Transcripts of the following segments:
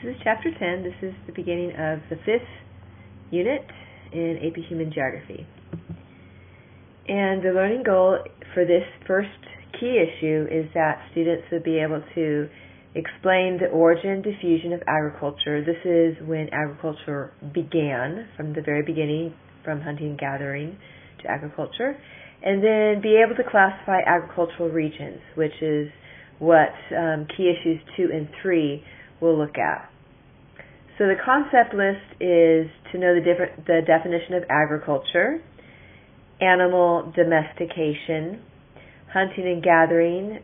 This is Chapter 10. This is the beginning of the 5th unit in AP Human Geography. And the learning goal for this first key issue is that students would be able to explain the origin and diffusion of agriculture. This is when agriculture began, from the very beginning, from hunting and gathering to agriculture. And then be able to classify agricultural regions, which is what key issues 2 and 3 will look at. So the concept list is to know the definition of agriculture, animal domestication, hunting and gathering,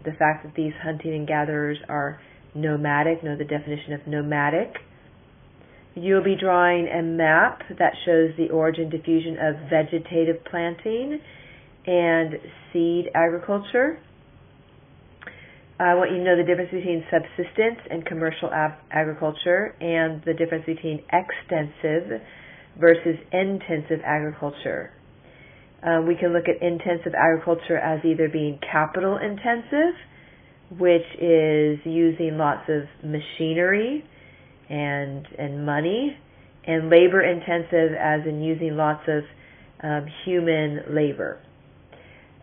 the fact that these hunting and gatherers are nomadic, know the definition of nomadic. You'll be drawing a map that shows the origin diffusion of vegetative planting and seed agriculture. I want you to know the difference between subsistence and commercial agriculture and the difference between extensive versus intensive agriculture. We can look at intensive agriculture as either being capital intensive, which is using lots of machinery and money, and labor intensive as in using lots of human labor.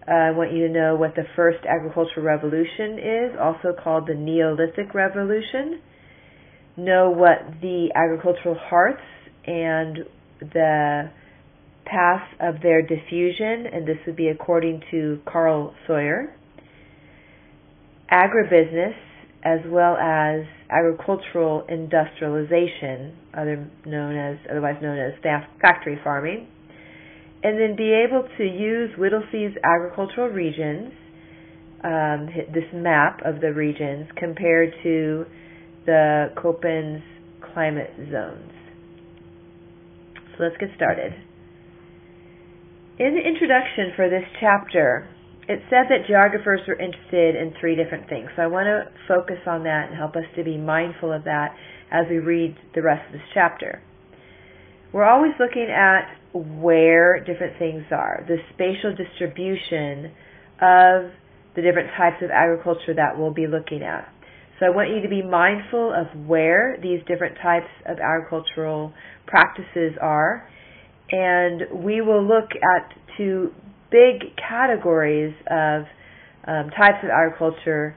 I want you to know what the first agricultural revolution is, also called the Neolithic Revolution. Know what the agricultural hearths and the path of their diffusion, and this would be according to Carl Sawyer. Agribusiness, as well as agricultural industrialization, otherwise known as factory farming. And then be able to use Whittlesey's agricultural regions, this map of the regions, compared to the Köppen's climate zones. So let's get started. In the introduction for this chapter, it said that geographers were interested in 3 different things. So I want to focus on that and help us to be mindful of that as we read the rest of this chapter. We're always looking at where different things are, the spatial distribution of the different types of agriculture that we'll be looking at. So I want you to be mindful of where these different types of agricultural practices are, and we will look at 2 big categories of types of agriculture,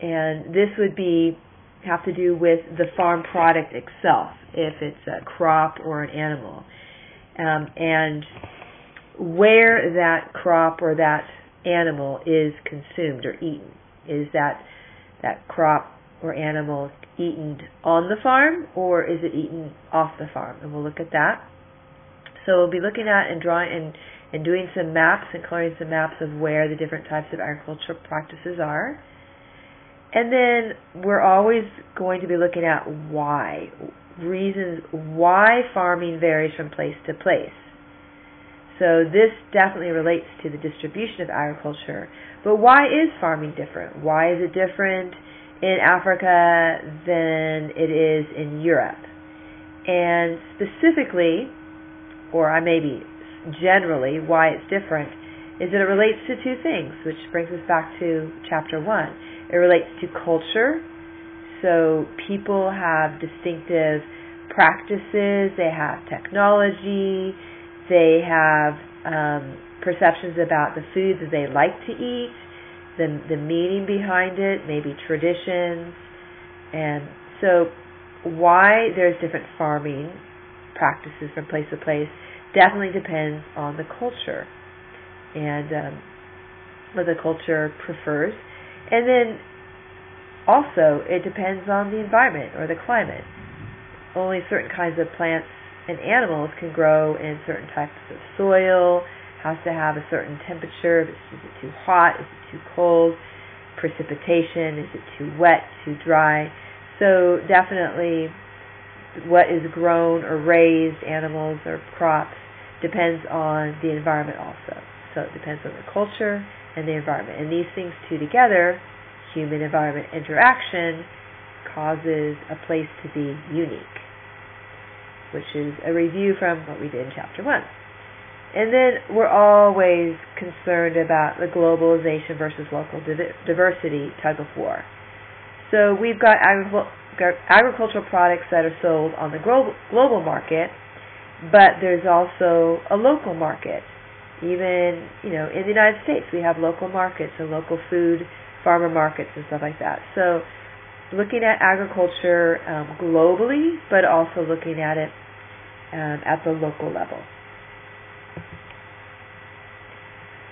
and this would have to do with the farm product itself, if it's a crop or an animal. And where that crop or that animal is consumed or eaten. Is that crop or animal eaten on the farm, or is it eaten off the farm? And we'll look at that. So we'll be looking at and drawing and doing some maps and coloring some maps of where the different types of agricultural practices are. And then we're always going to be looking at reasons why farming varies from place to place. So this definitely relates to the distribution of agriculture. But why is farming different? Why is it different in Africa than it is in Europe? And specifically, or maybe generally, why it's different is that it relates to 2 things, which brings us back to Chapter 1. It relates to culture. So people have distinctive practices, they have technology, they have perceptions about the foods that they like to eat, the meaning behind it, maybe traditions. And so why there's different farming practices from place to place definitely depends on the culture and what the culture prefers. And then also, it depends on the environment or the climate. Only certain kinds of plants and animals can grow in certain types of soil, has to have a certain temperature. Is it too hot? Is it too cold? Precipitation, is it too wet, too dry? So definitely what is grown or raised, animals or crops, depends on the environment also. So it depends on the culture and the environment. And these things 2 together, human-environment interaction, causes a place to be unique, which is a review from what we did in Chapter 1. And then we're always concerned about the globalization versus local diversity tug of war. So we've got agricultural products that are sold on the global market, but there's also a local market. Even, in the United States, we have local markets and local food farmer markets and stuff like that. So looking at agriculture globally, but also looking at it at the local level.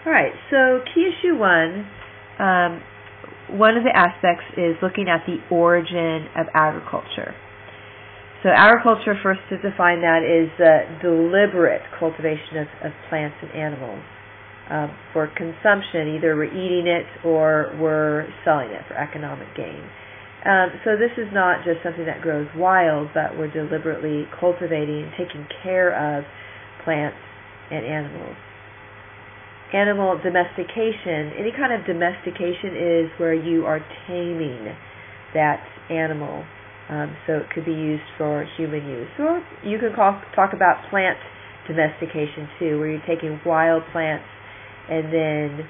All right, so key issue 1, one of the aspects is looking at the origin of agriculture. So agriculture, first to define that, is the deliberate cultivation of plants and animals for consumption. Either we're eating it or we're selling it for economic gain. So this is not just something that grows wild, but we're deliberately cultivating and taking care of plants and animals. Animal domestication, any kind of domestication is where you are taming that animal. So it could be used for human use. Or you can talk about plant domestication too, where you're taking wild plants and then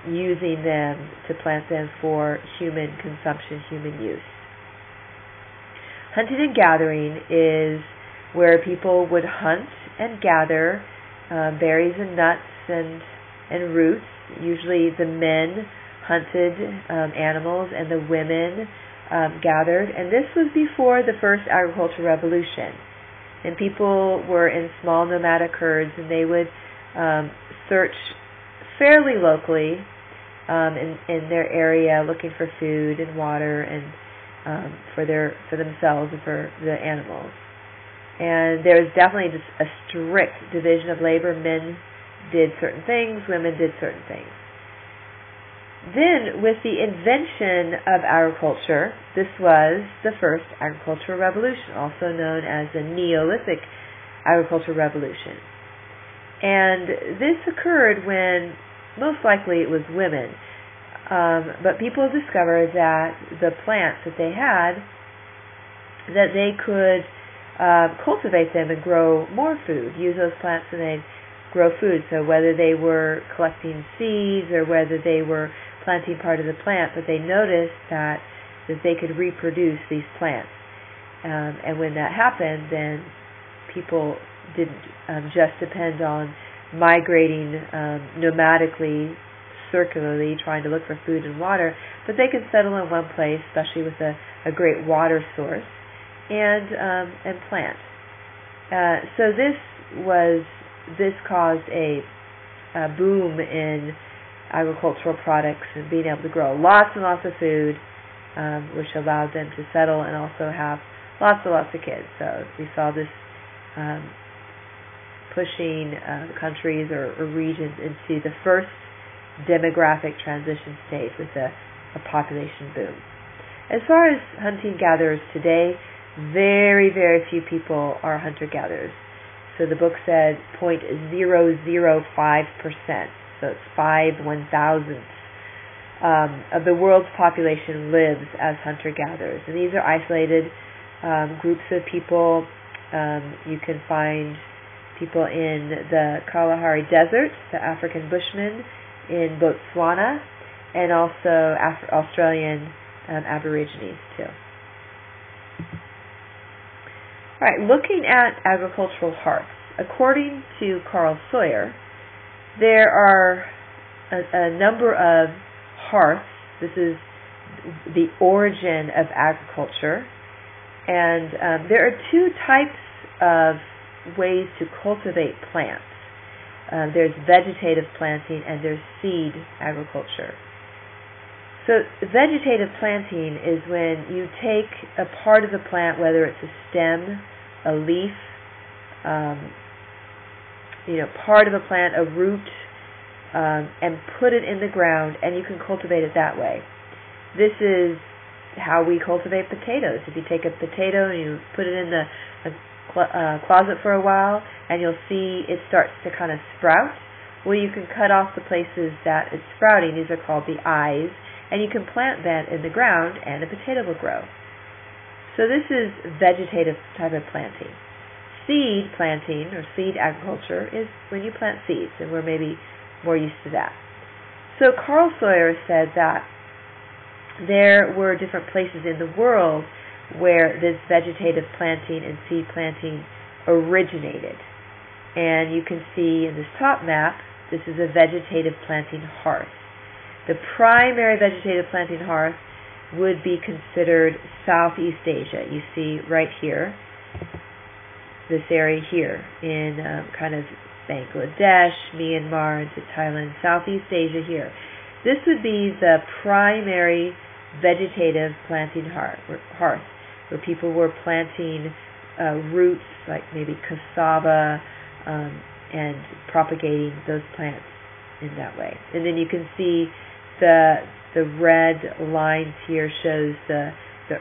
using them to plant them for human consumption, human use. Hunting and gathering is where people would hunt and gather berries and nuts and roots. Usually the men hunted animals and the women gathered, and this was before the first agricultural revolution. And people were in small nomadic herds, and they would search fairly locally in their area, looking for food and water and for themselves and for the animals. And there was definitely just a strict division of labor. Men did certain things, women did certain things. Then, with the invention of agriculture, this was the first agricultural revolution, also known as the Neolithic agricultural revolution. And this occurred when, most likely it was women, but people discovered that the plants that they had, that they could cultivate them and grow more food, use those plants and they'd grow food. So whether they were collecting seeds or whether they were planting part of the plant, but they noticed that they could reproduce these plants. And when that happened, then people didn't just depend on migrating nomadically, circularly, trying to look for food and water, but they could settle in one place, especially with a great water source, and plant. So this caused a boom in agricultural products and being able to grow lots and lots of food, which allowed them to settle and also have lots and lots of kids. So we saw this pushing countries or regions into the first demographic transition stage with a population boom. As far as hunting-gatherers today, very, very few people are hunter-gatherers. So the book said 0.005%. So it's 5/1,000th of the world's population lives as hunter-gatherers. And these are isolated groups of people. You can find people in the Kalahari Desert, the African Bushmen, in Botswana, and also Australian Aborigines too. All right, looking at agricultural hearths. According to Carl Sawyer, there are a number of hearths. This is the origin of agriculture. And there are two types of ways to cultivate plants. There's vegetative planting and there's seed agriculture. So vegetative planting is when you take a part of the plant, whether it's a stem, a leaf, part of a plant, a root, and put it in the ground, and you can cultivate it that way. This is how we cultivate potatoes. If you take a potato and you put it in the closet for a while, and you'll see it starts to kind of sprout, well, you can cut off the places that it's sprouting. These are called the eyes, and you can plant that in the ground, and a potato will grow. So this is vegetative type of planting. Seed planting, or seed agriculture, is when you plant seeds, and we're maybe more used to that. So Carl Sawyer said that there were different places in the world where this vegetative planting and seed planting originated. And you can see in this top map, this is a vegetative planting hearth. The primary vegetative planting hearth would be considered Southeast Asia. You see right here, this area here in kind of Bangladesh, Myanmar, into Thailand, Southeast Asia here. This would be the primary vegetative planting hearth, where people were planting roots like maybe cassava and propagating those plants in that way. And then you can see the red lines here shows the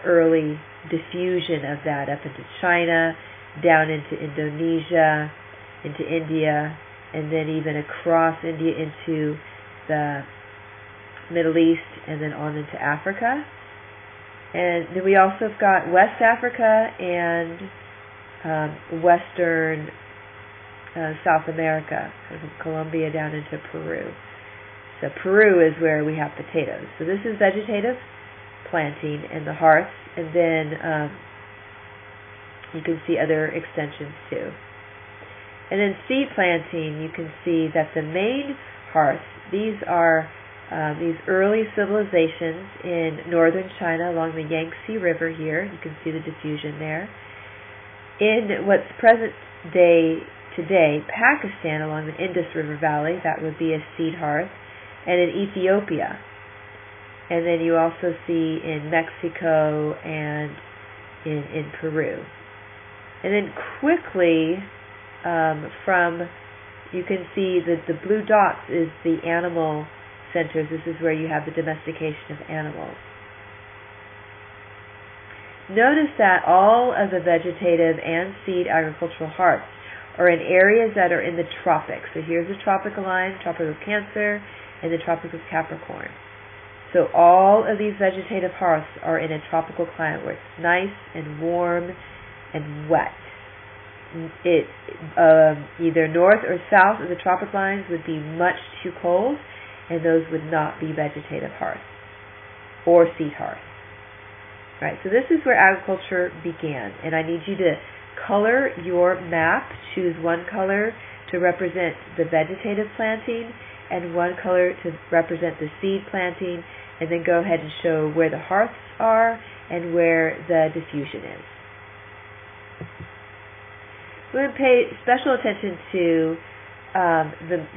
early diffusion of that up into China, down into Indonesia, into India, and then even across India into the Middle East, and then on into Africa. And then we also have got West Africa and Western South America, from Colombia down into Peru. So Peru is where we have potatoes. So this is vegetative planting in the hearth, and then you can see other extensions too. And then seed planting, you can see that the main hearths, these are these early civilizations in northern China along the Yangtze River here. You can see the diffusion there. In what's present day today, Pakistan along the Indus River Valley, that would be a seed hearth, and in Ethiopia. And then you also see in Mexico and in Peru. And then quickly you can see that the blue dots is the animal centers. This is where you have the domestication of animals. Notice that all of the vegetative and seed agricultural hearths are in areas that are in the tropics. So here's the tropical line, Tropic of Cancer, and the Tropic of Capricorn. So all of these vegetative hearths are in a tropical climate where it's nice and warm and wet. Either north or south of the tropic lines would be much too cold, and those would not be vegetative hearths or seed hearths. Right, so this is where agriculture began, and I need you to color your map. Choose one color to represent the vegetative planting and one color to represent the seed planting, and then go ahead and show where the hearths are and where the diffusion is. We're going to pay special attention to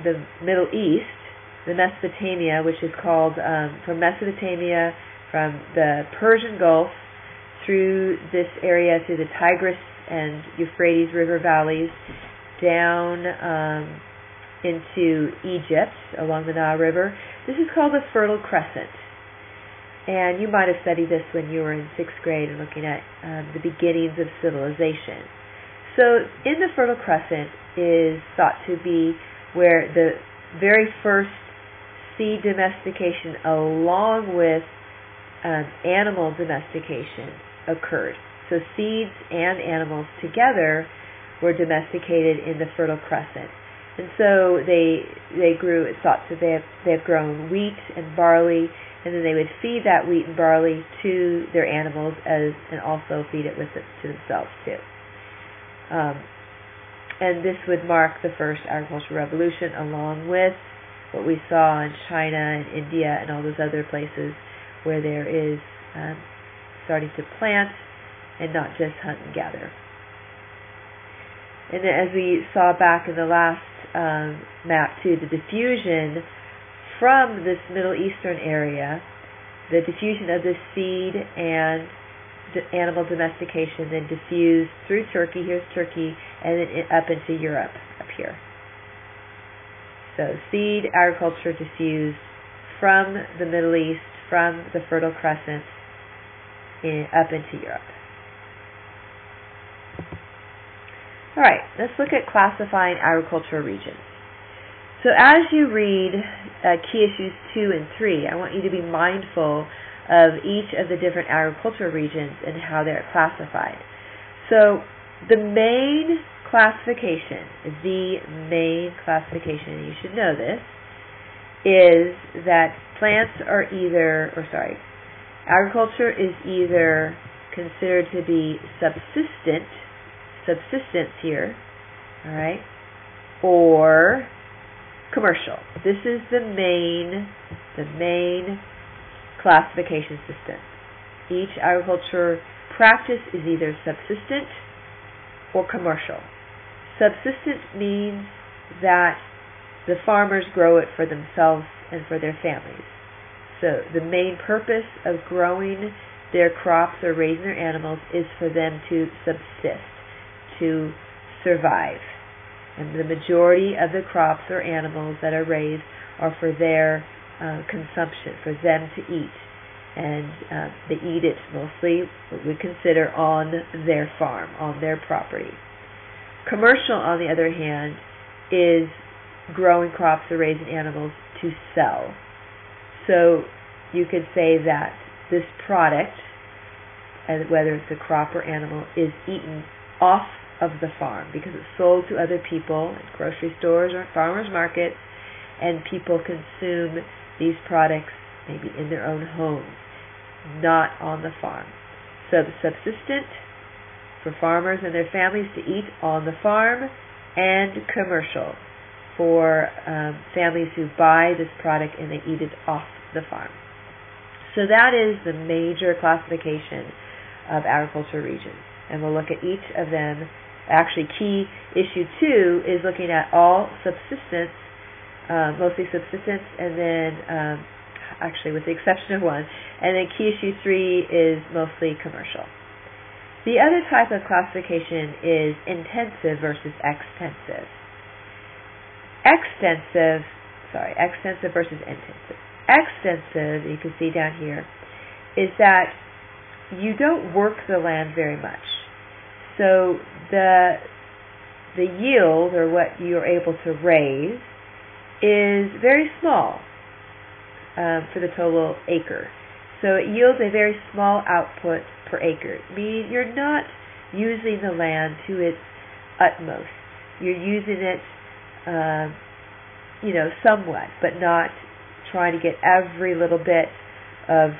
the Middle East, the Mesopotamia, which is called from Mesopotamia, from the Persian Gulf through this area, through the Tigris and Euphrates River valleys, down into Egypt along the Nile River. This is called the Fertile Crescent. And you might have studied this when you were in 6th grade and looking at the beginnings of civilization. So in the Fertile Crescent is thought to be where the very first seed domestication along with animal domestication occurred. So seeds and animals together were domesticated in the Fertile Crescent. And so they grew, it's thought that they have grown wheat and barley, and then they would feed that wheat and barley to their animals and also feed it to themselves too. And this would mark the first agricultural revolution, along with what we saw in China and India and all those other places where there is starting to plant and not just hunt and gather. And then, as we saw back in the last map too, the diffusion from this Middle Eastern area, the diffusion of this seed and animal domestication then diffused through Turkey, here's Turkey, and then up into Europe, up here. So seed agriculture diffused from the Middle East, from the Fertile Crescent, up into Europe. Alright, let's look at classifying agricultural regions. So as you read key issues 2 and 3, I want you to be mindful of each of the different agricultural regions and how they're classified. So the main classification, and you should know this, is that agriculture is either considered to be subsistence here, all right, or commercial. This is the main classification system. Each agriculture practice is either subsistent or commercial. Subsistence means that the farmers grow it for themselves and for their families. So the main purpose of growing their crops or raising their animals is for them to subsist, to survive. And the majority of the crops or animals that are raised are for their consumption, for them to eat. And they eat it mostly, what we consider, on their farm, on their property. Commercial, on the other hand, is growing crops or raising animals to sell. So you could say that this product, whether it's a crop or animal, is eaten off of the farm because it's sold to other people at grocery stores or farmers markets, and people consume these products maybe in their own homes, not on the farm. So the subsistent, for farmers and their families to eat on the farm, and commercial, for families who buy this product and they eat it off the farm. So that is the major classification of agriculture regions. And we'll look at each of them. Actually, key issue 2 is looking at all subsistence, mostly subsistence, and then, actually with the exception of one, and then key issue 3 is mostly commercial. The other type of classification is intensive versus extensive. Extensive versus intensive. Extensive, you can see down here, is that you don't work the land very much. So the yield, or what you're able to raise, is very small for the total acre. So it yields a very small output per acre, meaning you're not using the land to its utmost. You're using it, somewhat, but not trying to get every little bit of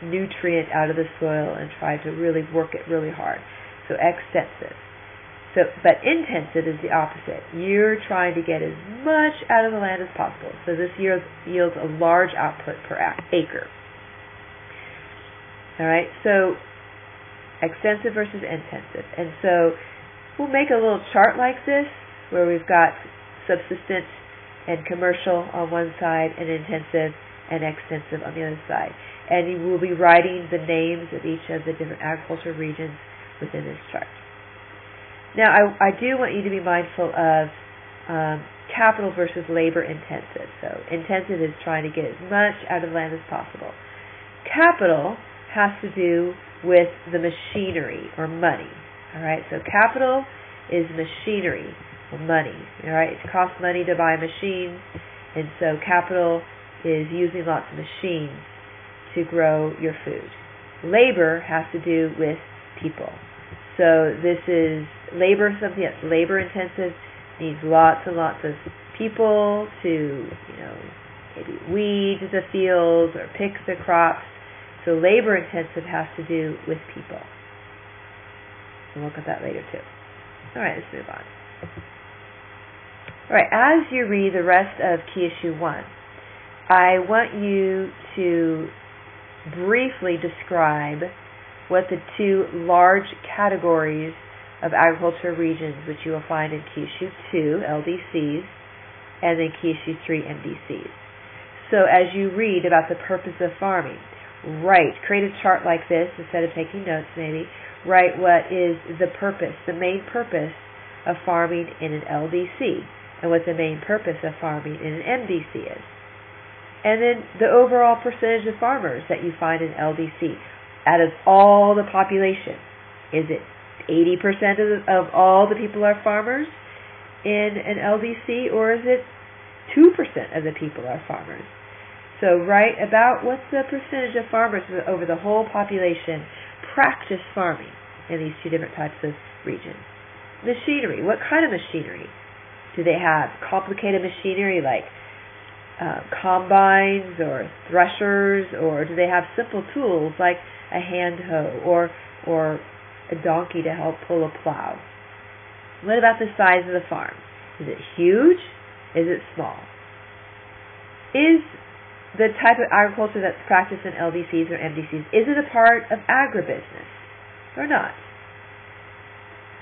nutrient out of the soil and try to really work it really hard. So extensive. But intensive is the opposite. You're trying to get as much out of the land as possible. So this yields a large output per acre. All right, so extensive versus intensive. And so we'll make a little chart like this where we've got subsistence and commercial on one side and intensive and extensive on the other side. And you will be writing the names of each of the different agriculture regions within this chart. Now, I do want you to be mindful of capital versus labor intensive. So intensive is trying to get as much out of the land as possible. Capital has to do with the machinery or money. All right, so capital is machinery or money. All right, it costs money to buy a machine, and so capital is using lots of machines to grow your food. Labor has to do with people. So this is labor, something that's labor intensive, needs lots and lots of people to, maybe weed the fields or pick the crops. So labor intensive has to do with people. We'll look at that later too. All right, let's move on. All right, as you read the rest of key issue 1, I want you to briefly describe what the 2 large categories of agriculture regions, which you will find in key issue 2, LDCs, and then key issue 3, MDCs. So as you read about the purpose of farming, create a chart like this instead of taking notes maybe. Write what is the purpose, the main purpose of farming in an LDC, and what the main purpose of farming in an MDC is. And then the overall percentage of farmers that you find in LDC out of all the population. Is it 80% of all the people are farmers in an LDC, or is it 2% of the people are farmers? So write about what's the percentage of farmers over the whole population practice farming in these 2 different types of regions. Machinery. What kind of machinery? Do they have complicated machinery like combines or threshers, or do they have simple tools like a hand hoe or a donkey to help pull a plow? What about the size of the farm? Is it huge? Is it small? Is the type of agriculture that's practiced in LDCs or MDCs, is it a part of agribusiness or not?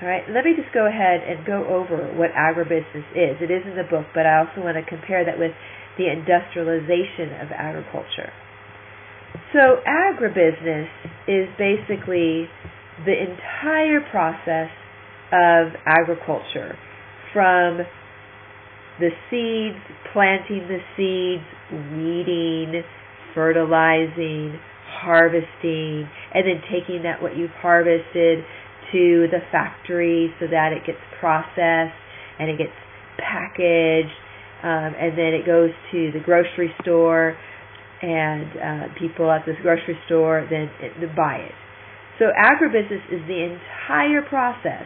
All right, let me just go ahead and go over what agribusiness is. It is in the book, but I also want to compare that with the industrialization of agriculture. So agribusiness is basically the entire process of agriculture, from the seeds, planting the seeds, weeding, fertilizing, harvesting, and then taking that what you've harvested to the factory so that it gets processed and it gets packaged, and then it goes to the grocery store, and people at this grocery store then buy it. So agribusiness is the entire process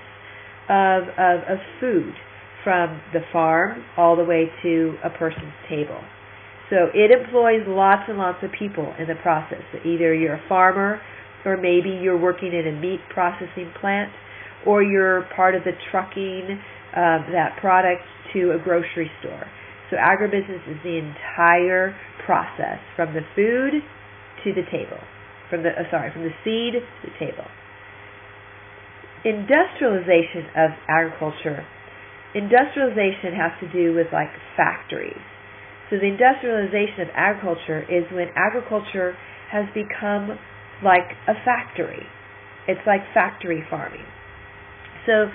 of food, from the farm all the way to a person's table. So it employs lots and lots of people in the process. So either you're a farmer, or maybe you're working in a meat processing plant, or you're part of the trucking that product to a grocery store. So agribusiness is the entire process, from the food to the table, from the seed to the table. Industrialization of agriculture. Industrialization has to do with like factories. So the industrialization of agriculture is when agriculture has become like a factory. It's like factory farming. So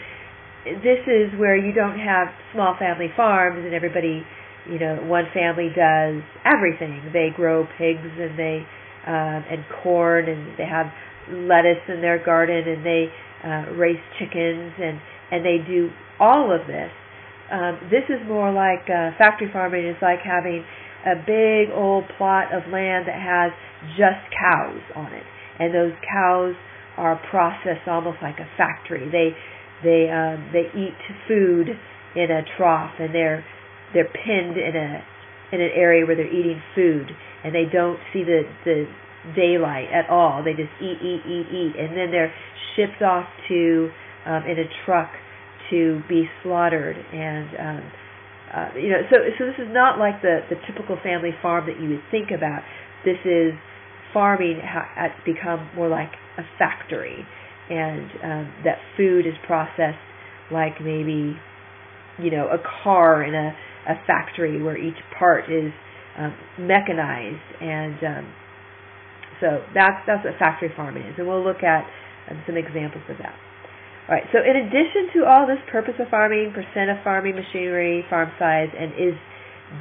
this is where you don't have small family farms and everybody, one family does everything. They grow pigs and they and corn, and they have lettuce in their garden, and they raise chickens, and they do all of this. This is more like factory farming. Is like having a big old plot of land that has just cows on it, and those cows are processed almost like a factory. They eat food in a trough, and they're pinned in an area where they're eating food, and they don't see the daylight at all. They just eat, and then they're shipped off to in a truck to be slaughtered. And so this is not like the typical family farm that you would think about. This is farming has become more like a factory, and that food is processed like maybe a car in a factory where each part is mechanized, and so that's what factory farming is, and we'll look at some examples of that. All right, so in addition to all this purpose of farming, percent of farming machinery, farm size, and is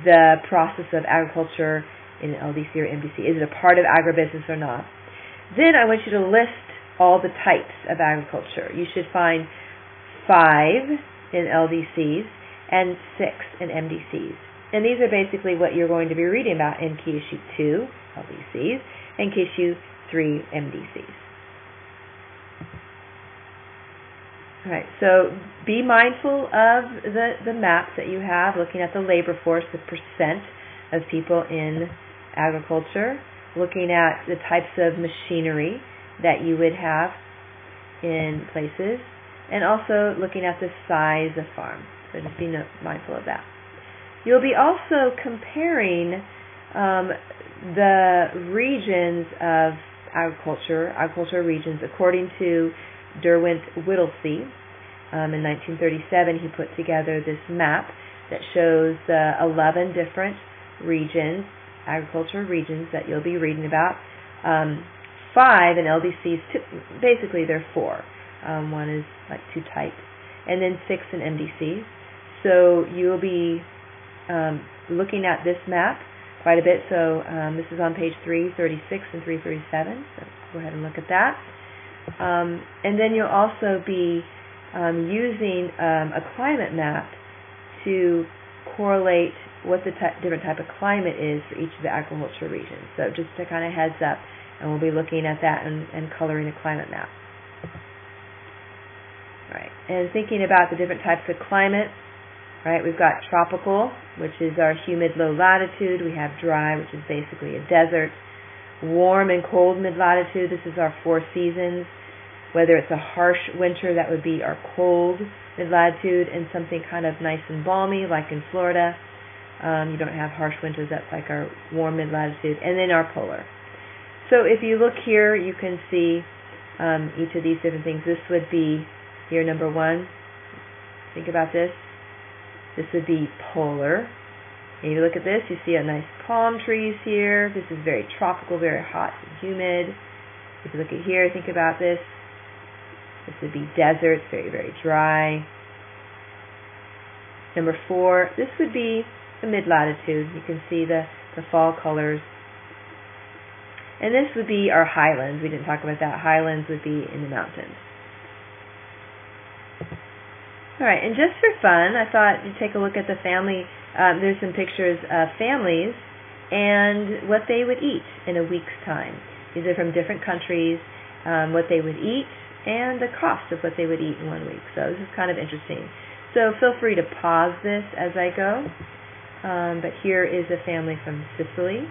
the process of agriculture in LDC or MDC, is it a part of agribusiness or not? Then I want you to list all the types of agriculture. You should find 5 in LDCs and 6 in MDCs. And these are basically what you're going to be reading about in Key Issue 2, LDCs, and Key Issue 3, MDCs. All right, so be mindful of the maps that you have, looking at the labor force, the percent of people in agriculture, looking at the types of machinery that you would have in places, and also looking at the size of farm. So just be mindful of that. You'll be also comparing the regions of agriculture regions according to Derwent Whittlesey. In 1937, he put together this map that shows the 11 different regions, agriculture regions that you'll be reading about. 5 in LDCs, basically there are 4. One is like 2 types, and then 6 in MDCs. So you'll be looking at this map quite a bit. So this is on page 336 and 337. So go ahead and look at that. And then you'll also be using a climate map to correlate what the different type of climate is for each of the agriculture regions. So just to kind of heads up, and we'll be looking at that and coloring a climate map. Right, and thinking about the different types of climate, right, we've got tropical, which is our humid low latitude. We have dry, which is basically a desert. warm and cold mid-latitude. This is our 4 seasons. Whether it's a harsh winter, that would be our cold mid-latitude, and something kind of nice and balmy, like in Florida. You don't have harsh winters. That's like our warm mid-latitude. And then our polar. So if you look here, you can see each of these different things. This would be here, number 1. Think about this. This would be polar. And you look at this, you see a nice palm trees here. This is very tropical, very hot and humid. If you look at here, think about this. This would be desert, very, very dry. Number 4, this would be the mid-latitude. You can see the fall colors. And this would be our highlands. We didn't talk about that. Highlands would be in the mountains. All right, and just for fun, I thought you'd take a look at the family. There's some pictures of families and what they would eat in a week's time. These are from different countries, what they would eat, and the cost of what they would eat in 1 week. So this is kind of interesting. So feel free to pause this as I go. But here is a family from Sicily,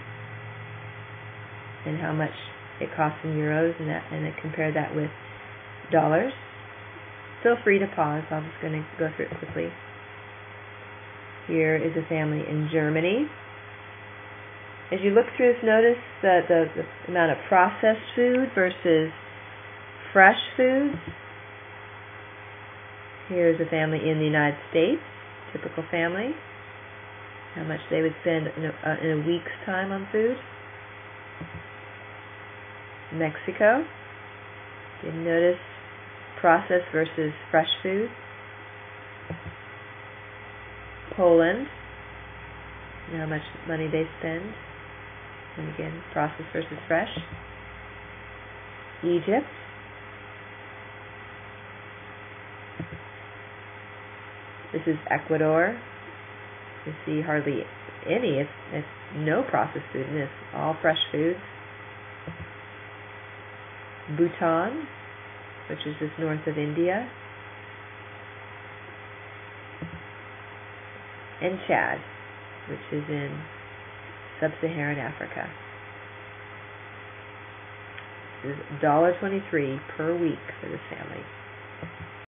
and how much it costs in euros, and then compare that with dollars. Feel free to pause. I'm just going to go through it quickly. Here is a family in Germany. As you look through this, notice the amount of processed food versus fresh foods. Here's a family in the United States, typical family. How much they would spend in a week's time on food. Mexico. You notice processed versus fresh food. Poland. How much money they spend. And again, processed versus fresh. Egypt. This is Ecuador. You see hardly any, it's no processed food in this, all fresh foods. Bhutan, which is just north of India. And Chad, which is in sub-Saharan Africa. This is $1.23 per week for this family.